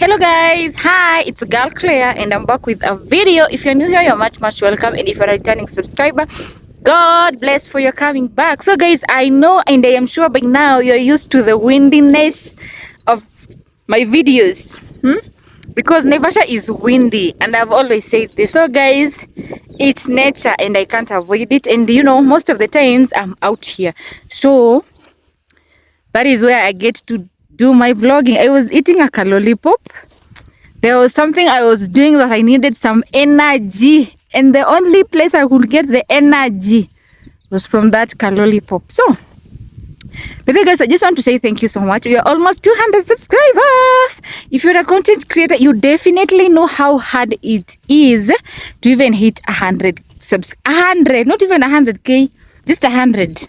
Hello guys, hi, it's girl Claire and I'm back with a video. If you're new here, you're much welcome, and if you're a returning subscriber, God bless for your coming back. So guys, I know and I am sure by now you're used to the windiness of my videos, because Naivasha is windy and I've always said this. So guys, it's nature and I can't avoid it, and you know, most of the times I'm out here, so that is where I get to do my vlogging. I was eating a lollipop. There was something I was doing that I needed some energy, and the only place I could get the energy was from that lollipop. So, but then guys, I just want to say thank you so much. We are almost 200 subscribers. If you're a content creator, you definitely know how hard it is to even hit 100 subs. 100, not even 100k, just 100.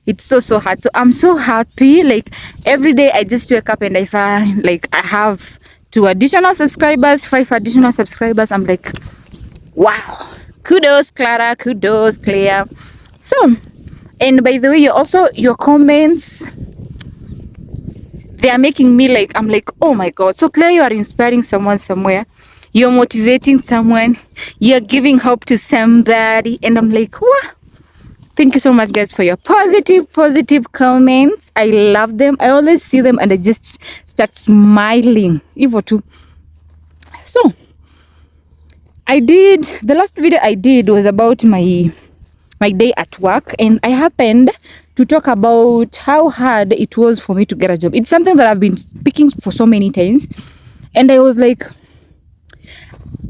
It's so hard. So I'm so happy. Like every day I just wake up and I find like I have 2 additional subscribers, 5 additional subscribers. I'm like, wow, kudos Clara, kudos Claire. So, and by the way, your comments, they are making me like, I'm like, oh my God. So Claire, you are inspiring someone somewhere, you're motivating someone, you're giving hope to somebody, and I'm like, what? Thank you so much guys for your positive comments. I love them. I always see them and I just start smiling. Even too. So the last video I did was about my day at work, and I happened to talk about how hard it was for me to get a job. It's something that I've been speaking for so many times, and I was like,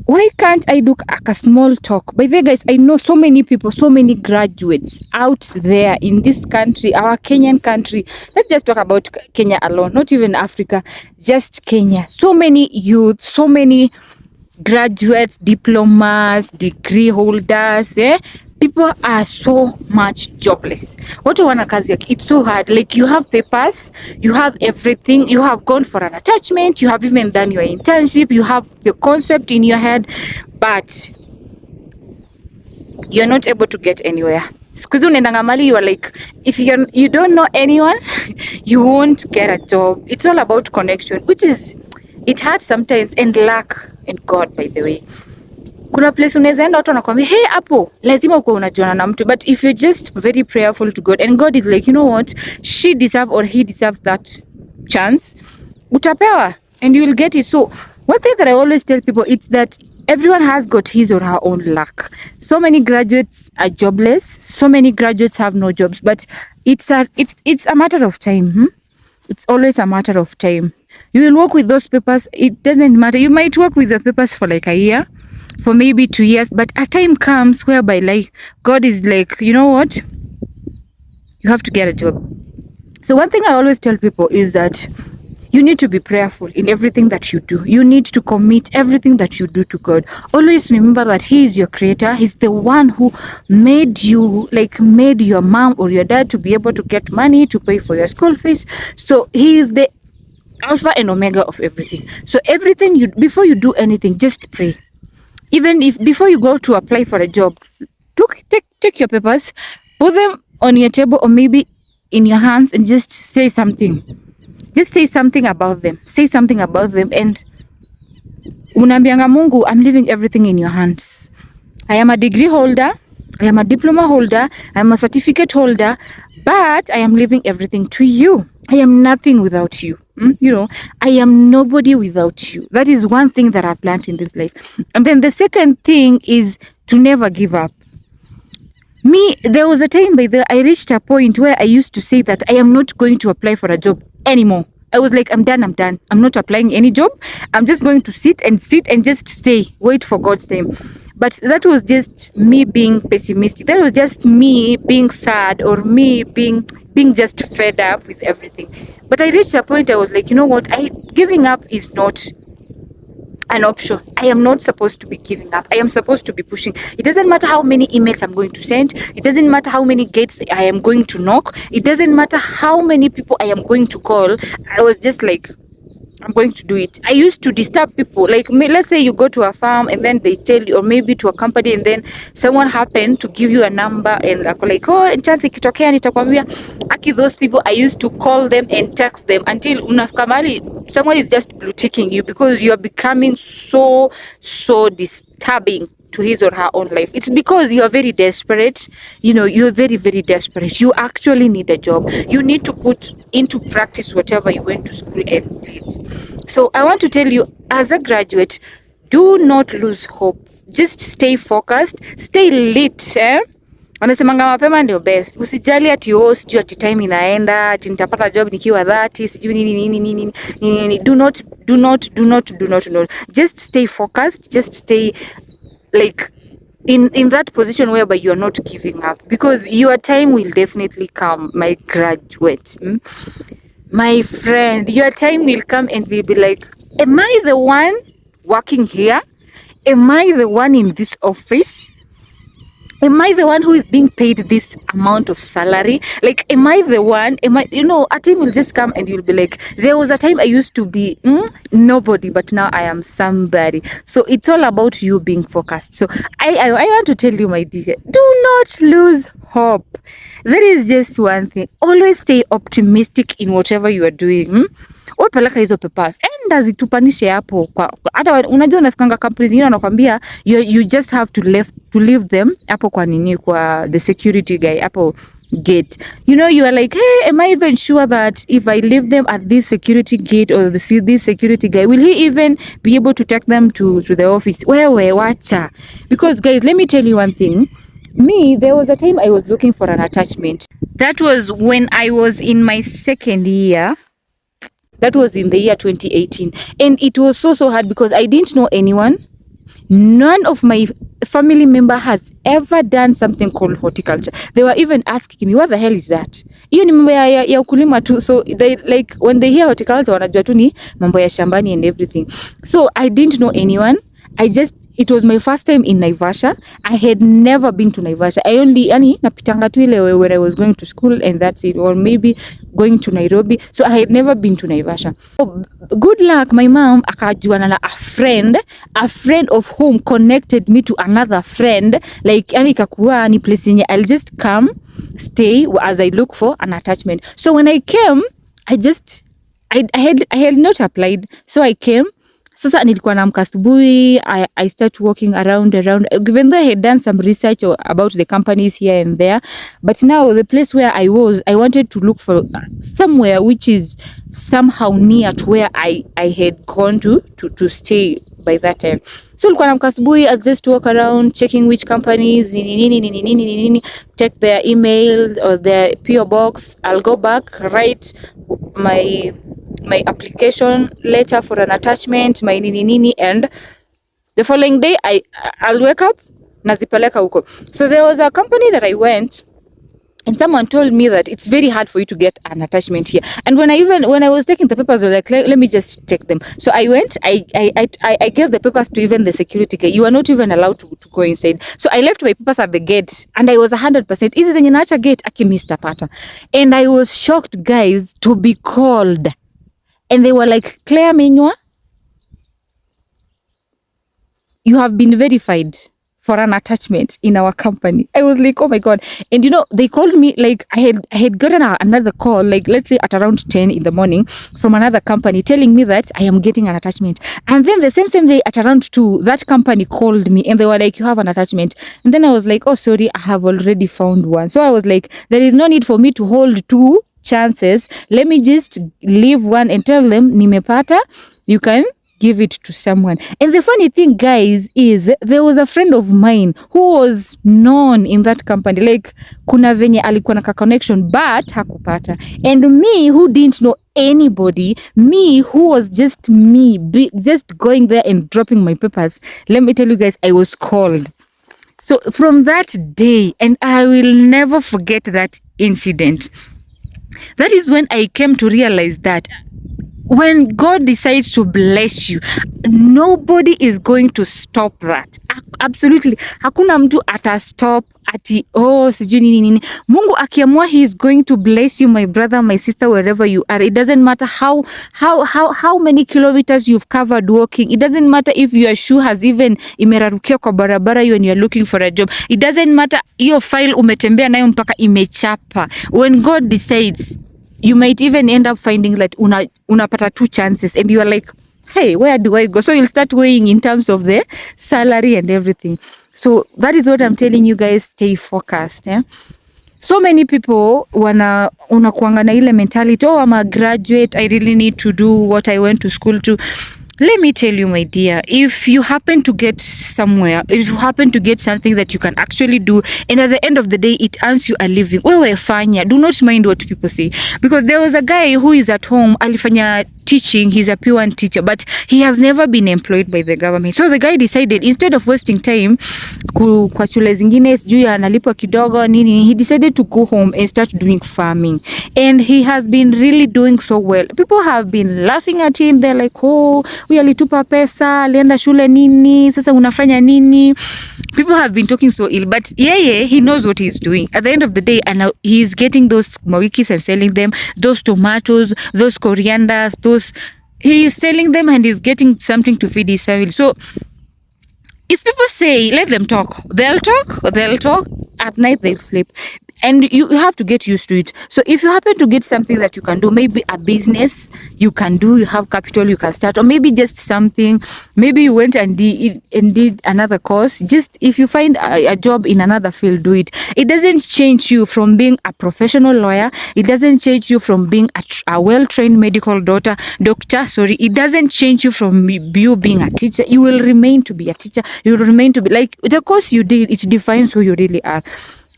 why can't I do a small talk? By the way guys, I know so many people, so many graduates out there in this country, our Kenyan country. Let's just talk about Kenya alone, not even Africa, just Kenya. So many youth, so many graduates, diplomas, degree holders, people are so much jobless. What you wanna kazi? It's so hard. Like you have papers, you have everything, you have gone for an attachment, you have even done your internship, you have the concept in your head, but you're not able to get anywhere. You are like, if you don't know anyone, you won't get a job. It's all about connection, which is, it hard sometimes, and luck and God, by the way. Kuna place unaweza enda watu wanakuambia hey, hapo lazima uko unajuana na mtu, but if you're just very prayerful to God and God is like, you know what, she deserve or he deserves that chance, utapewa and you will get it. So one thing that I always tell people is that everyone has got his or her own luck. So many graduates are jobless, so many graduates have no jobs, but it's a matter of time. It's always a matter of time. You will work with those papers. It doesn't matter. You might work with the papers for like a year, for maybe 2 years, but a time comes whereby like God is like, you know what, you have to get a job. So one thing I always tell people is that you need to be prayerful in everything that you do. You need to commit everything that you do to God. Always remember that He is your creator. He's the one who made you, like made your mom or your dad to be able to get money to pay for your school fees. So He is the Alpha and Omega of everything. So everything before you do anything, just pray. Even if before you go to apply for a job, take your papers, put them on your table or maybe in your hands, and just say something. Just say something about them. Say something about them, and unambianga Mungu, I'm leaving everything in your hands. I am a degree holder, I am a diploma holder, I am a certificate holder, but I am leaving everything to you. I am nothing without you. You know, I am nobody without you. That is one thing that I've learned in this life. And then the second thing is to never give up. Me, there was a time I reached a point where I used to say that I am not going to apply for a job anymore. I was like, I'm done. I'm not applying any job. I'm just going to sit and just stay, wait for God's time. But that was just me being pessimistic. That was just me being sad, or me being just fed up with everything. But I reached a point I was like, you know what, giving up is not an option. I am not supposed to be giving up. I am supposed to be pushing. It doesn't matter how many emails I'm going to send. It doesn't matter how many gates I am going to knock. It doesn't matter how many people I am going to call. I was just like, I'm going to do it. I used to disturb people. Like, let's say you go to a farm and then they tell you, or maybe to a company, and then someone happened to give you a number and like, oh, chance ikitokea nitakwambia. Aki, those people, I used to call them and text them until unafika mahali someone is just blue ticking you because you are becoming so disturbing to his or her own life. It's because you are very desperate. You know, you're very, very desperate. You actually need a job. You need to put into practice whatever you went to school and did. So I want to tell you, as a graduate, do not lose hope. Just stay focused, stay lit, Wanasemanga mapema ndio best. Usijali ati sijui ati time inaenda, ati nitapata job nikiwa 30, sijui nini. Do not. Just stay focused, just stay like in that position whereby you are not giving up, because your time will definitely come, my graduate. My friend, your time will come and we'll be like, am I the one working here? Am I the one in this office? Am I the one who is being paid this amount of salary? Like, am I the one? A time will just come and you'll be like, there was a time I used to be nobody, but now I am somebody. So it's all about you being focused. So I want to tell you, my dear, do not lose hope. There is just one thing. Always stay optimistic in whatever you are doing. Peleka hizo papers enda zitupanishe hapo hata unajua unafikanga companies zingine wanakuambia you just have to leave them hapo kwa nini kwa the security guy hapo gate. You are like, hey, am I even sure that if I leave them at this security gate or this security guy, will he even be able to take them to the office? Wewe wacha. Because guys, let me tell you one thing. Me, there was a time I was looking for an attachment. That was when I was in my second year. That was in the year 2018. And it was so hard because I didn't know anyone. None of my family member has ever done something called horticulture. They were even asking me, what the hell is that? Hiyo ni mambo ya ukulima tu. So they, like, when they hear horticulture, wanajua tu ni mambo ya shambani and everything. So I didn't know anyone. It was my first time in Naivasha. I had never been to Naivasha. I only, napitanga tu ile when I was going to school and that's it. Or maybe going to Nairobi. So I had never been to Naivasha. So, good luck, my mom akajuana na a friend of whom connected me to another friend. Like, ikakuwa ni place yenye I'll just come, stay as I look for an attachment. So when I came, I had not applied. So I came. Sasa nilikuwa naamka asubuhi, I start walking around, even though I had done some research about the companies here and there. But now the place where I wanted to look for somewhere which is somehow near to where I had gone to stay by that time. So nilikuwa naamka asubuhi, I just walk around checking which companies, check their email or their PO box. I'll go back, write my application letter for an attachment, my nini, and the following day I'll wake up nazipeleka huko. So there was a company that I went, and someone told me that it's very hard for you to get an attachment here. And when I was taking the papers, I was like, let me just take them. So I went, I gave the papers to even the security guy. You are not even allowed to go inside. So I left my papers at the gate, and I was 100%. Hizi zenye naacha gate aki Mr. Pata. And I was shocked, guys, to be called. And they were like, Claire Menywa, you have been verified for an attachment in our company. I was like, oh my God. And they called me, like, I had gotten another call, like, let's say at around 10 in the morning from another company telling me that I am getting an attachment. And then the same day at around 2, that company called me and they were like, you have an attachment. And then I was like, oh, sorry, I have already found one. So I was like, there is no need for me to hold 2 chances. Let me just leave one and tell them nimepata, you can give it to someone. And the funny thing, guys, is there was a friend of mine who was known in that company, like kuna venye alikuwa na connection but hakupata. And me who didn't know anybody, me who was just just going there and dropping my papers, let me tell you guys, I was called. So from that day, and I will never forget that incident, that is when I came to realize that when God decides to bless you, nobody is going to stop that. absolutely hakuna mtu atastop ati sijui nini. Mungu akiamua, he is going to bless you, my brother, my sister, wherever you are. It doesn't matter how many kilometers you've covered walking. It doesn't matter if your shoe has even imerarukia kwa barabara when you are looking for a job. It doesn't matter hiyo file umetembea nayo mpaka imechapa. When God decides, you might even end up finding that unapata 2 chances and you are like, hey, where do I go? So you'll start weighing in terms of the salary and everything. So that is what I'm telling you guys, stay focused. So many people unakuanga na ile mentality, I'm a graduate, I really need to do what I went to school to. Let me tell you, my dear, if you happen to get somewhere, if you happen to get something that you can actually do, and at the end of the day, it earns you a living, wewe fanya. Do not mind what people say. Because there was a guy who is at home, alifanya teaching, he's a P1 teacher, but he has never been employed by the government. So the guy decided, instead of wasting time kwa shule zingine, sijui analipwa kidogo nini, he decided to go home and start doing farming. And he has been really doing so well. People have been laughing at him. They're like, huyu alitupa pesa, alienda shule nini, sasa unafanya nini? People have been talking so ill, but he knows what he's doing. At the end of the day, and he's getting those mawikis and selling them, those tomatoes, those corianders, he's selling them and he's getting something to feed his family. So if people say, let them talk, they'll talk, at night they'll sleep. And you have to get used to it. So if you happen to get something that you can do, maybe a business you can do, you have capital, you can start, or maybe just something, maybe you went and did another course. Just if you find a job in another field, do it. It doesn't change you from being a professional lawyer. It doesn't change you from being a well-trained medical doctor. It doesn't change you from you being a teacher. You will remain to be a teacher. You will remain to be like the course you did. It defines who you really are.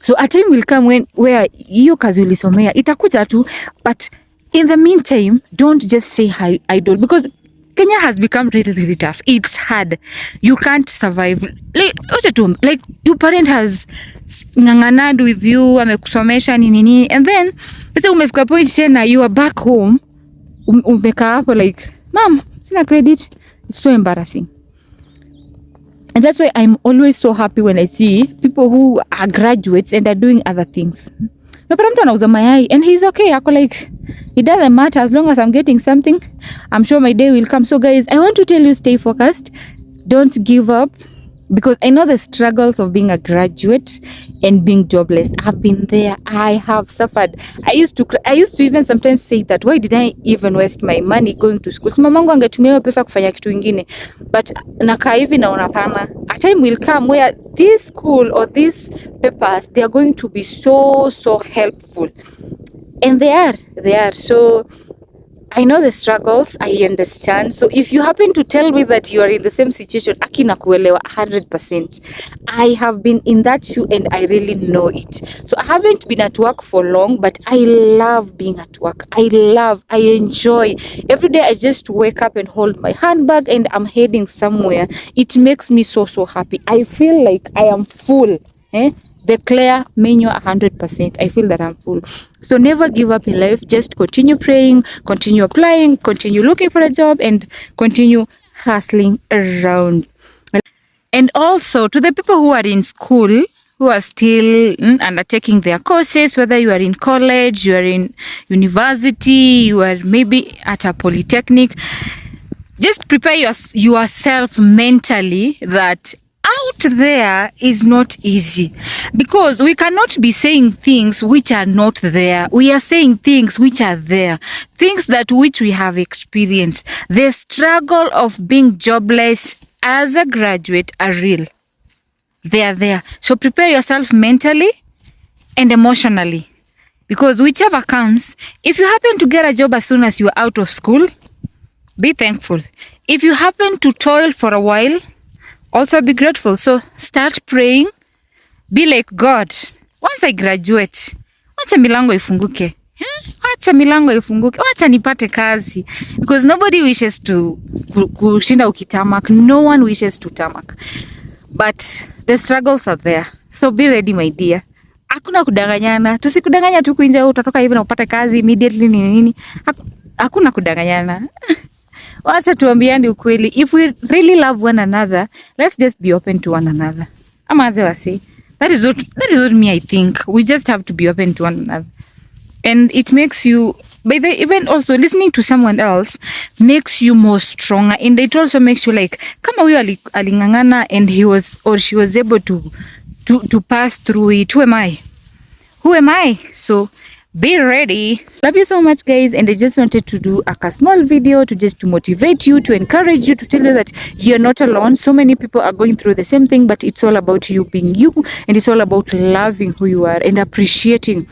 So a time will come where hiyo kazi ulisomea itakuja tu, but in the meantime, don't just stay idle, because Kenya has become really, really tough. It's hard. You can't survive. Like your parent has nganganad with you, amekusomesha nini, and then sasa umefika point tena you are back home, umeka hapo like, mom, sina credit. It's so embarrassing. And that's why I'm always so happy when I see people who are graduates and are doing other things. Napata mtu anauza mayai and he's okay. Ako like, it doesn't matter as long as I'm getting something. I'm sure my day will come. So guys, I want to tell you, stay focused. Don't give up. Because I know the struggles of being a graduate and being jobless. I've been there. I have suffered. I used to even sometimes say that, why did I even waste my money going to school? So mamangu angetumia pesa kufanya kitu ingine. But nakaa hivi naona kama a time will come where this school or these papers, they are going to be so helpful. And they are. So I know the struggles, I understand. So if you happen to tell me that you are in the same situation, akina kuelewa 100%. I have been in that shoe and I really know it. So I haven't been at work for long, but I love being at work. I enjoy. Every day I just wake up and hold my handbag and I'm heading somewhere. It makes me so happy. I feel like I am full. Declare menu 100%. I feel that I'm full. So never give up in life. Just continue praying, continue applying, continue looking for a job, and continue hustling around. And also to the people who are in school, who are still undertaking their courses, whether you are in college, you are in university, you are maybe at a polytechnic, just prepare yourself mentally that out there is not easy, because we cannot be saying things which are not there. We are saying things which are there, things that which we have experienced. The struggle of being jobless as a graduate are real. They are there. So prepare yourself mentally and emotionally, because whichever comes, if you happen to get a job as soon as you are out of school, be thankful. If you happen to toil for a while, also be grateful. So start praying. Be like, God, once I graduate, wacha milango ifunguke. Wacha milango ifunguke. Wacha nipate kazi. Because nobody wishes to kushinda ukitamak. No one wishes to tamak. But the struggles are there. So be ready, my dear. Hakuna kudanganyana. Tusikudanganya tu kuinja utatoka hivi na upate kazi immediately nini. Hakuna kudanganyana. Wacha tuambiane ukweli. If we really love one another, let's just be open to one another. Ama aze wasi. That is what me I think. We just have to be open to one another. And it makes you, by the even also listening to someone else makes you more stronger, and it also makes you like kama huyo alingangana and he was or she was able to pass through it. Who am I? So be ready. Love you so much, guys, and I just wanted to do a small video to just to motivate you, to encourage you, to tell you that you're not alone. So many people are going through the same thing, but it's all about you being you, and it's all about loving who you are and appreciating,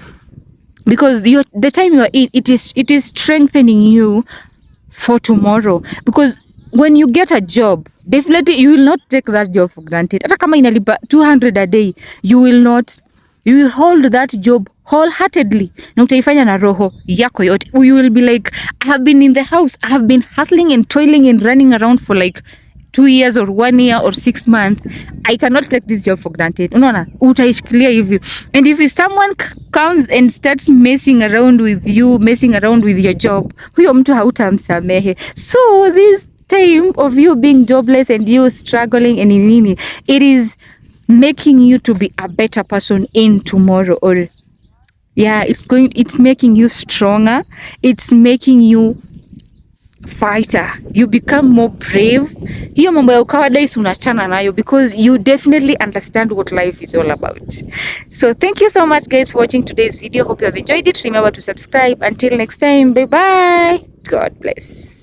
because the time you are in, it is strengthening you for tomorrow. Because when you get a job, definitely you will not take that job for granted. Hata kama inalipa 200 a day, you will hold that job wholeheartedly, na utaifanya na roho yako yote. You will be like, I have been in the house, I have been hustling and toiling and running around for like 2 years or 1 year or 6 months. I cannot take this job for granted. Unaona, utaishikilia hivi. And if someone comes and starts messing around with you, messing around with your job, huyo mtu hautamsamehe. So this time of you being jobless and you struggling and nini, it is making you to be a better person in tomorrow. Or yeah, it's making you stronger, it's making you fighter, you become more brave. Hiyo mambo ya ukawadais unachana nayo, because you definitely understand what life is all about. So thank you so much, guys, for watching today's video. Hope you have enjoyed it. Remember to subscribe. Until next time, bye bye. God bless.